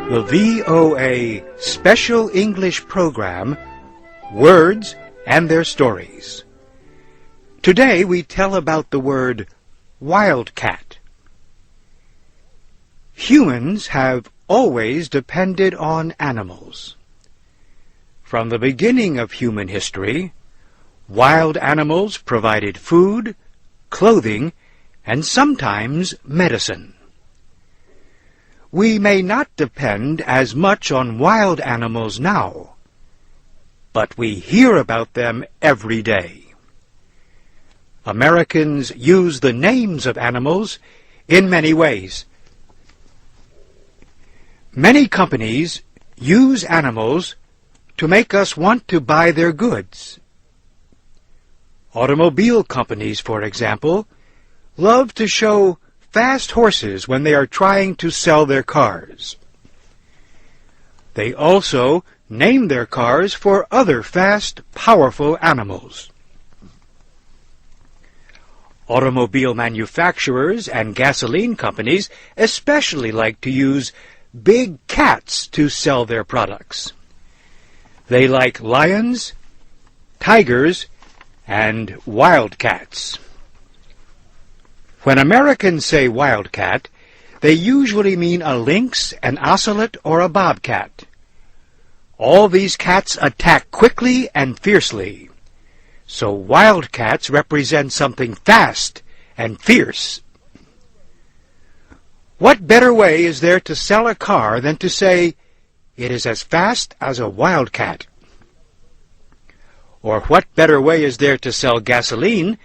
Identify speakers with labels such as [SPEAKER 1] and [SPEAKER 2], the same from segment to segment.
[SPEAKER 1] The VOA Special English program, Words and Their Stories. Today we tell about the word wildcat. Humans have always depended on animals. From the beginning of human history, wild animals provided food, clothing, and sometimes medicine. We may not depend as much on wild animals now, but we hear about them every day. Americans use the names of animals in many ways. Many companies use animals to make us want to buy their goods. Automobile companies, for example, love to show fast horses when they are trying to sell their cars. They also name their cars for other fast, powerful animals. Automobile manufacturers and gasoline companies especially like to use big cats to sell their products. They like lions, tigers, and wildcats. When Americans say wildcat, they usually mean a lynx, an ocelot, or a bobcat. All these cats attack quickly and fiercely, so wildcats represent something fast and fierce. What better way is there to sell a car than to say, it is as fast as a wildcat? Or what better way is there to sell gasoline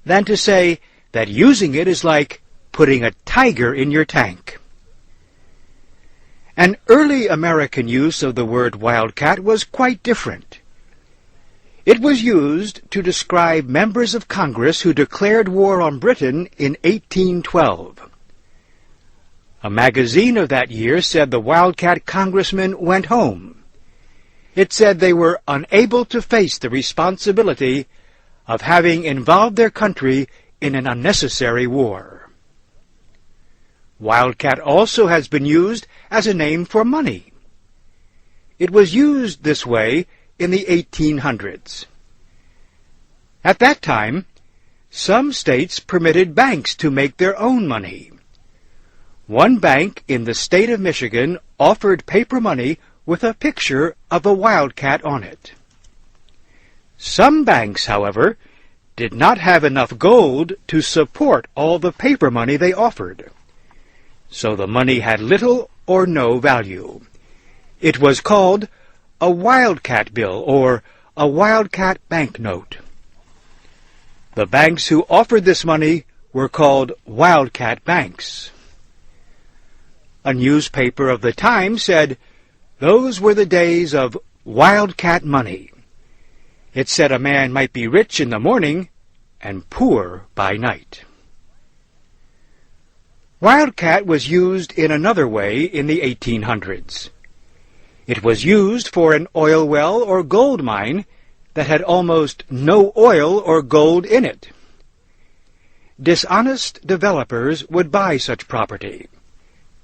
[SPEAKER 1] than to say that using it is like putting a tiger in your tank? An early American use of the word wildcat was quite different. It was used to describe members of Congress who declared war on Britain in 1812. A magazine of that year said the wildcat congressmen went home. It said they were unable to face the responsibility of having involved their country in an unnecessary war. Wildcat also has been used as a name for money. It was used this way in the 1800s. At that time, some states permitted banks to make their own money. One bank in the state of Michigan offered paper money with a picture of a wildcat on it. Some banks, however, did not have enough gold to support all the paper money they offered, so the money had little or no value. It was called a wildcat bill or a wildcat banknote. The banks who offered this money were called wildcat banks. A newspaper of the time said those were the days of wildcat money. It said a man might be rich in the morning and poor by night. Wildcat was used in another way in the 1800s. It was used for an oil well or gold mine that had almost no oil or gold in it. Dishonest developers would buy such property.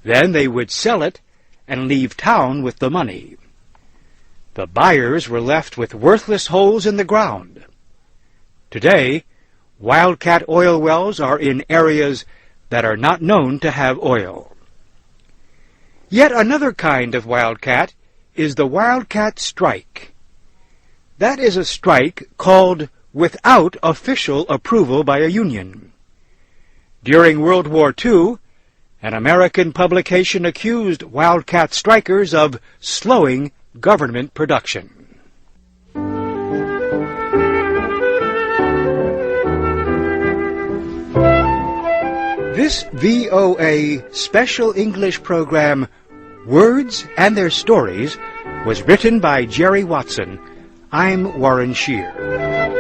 [SPEAKER 1] Then they would sell it and leave town with the money. The buyers were left with worthless holes in the ground. Today, wildcat oil wells are in areas that are not known to have oil. Yet another kind of wildcat is the wildcat strike. That is a strike called without official approval by a union. During World War II, an American publication accused wildcat strikers of slowing government production. This VOA Special English program, Words and Their Stories, was written by Jerry Watson. I'm Warren Shear.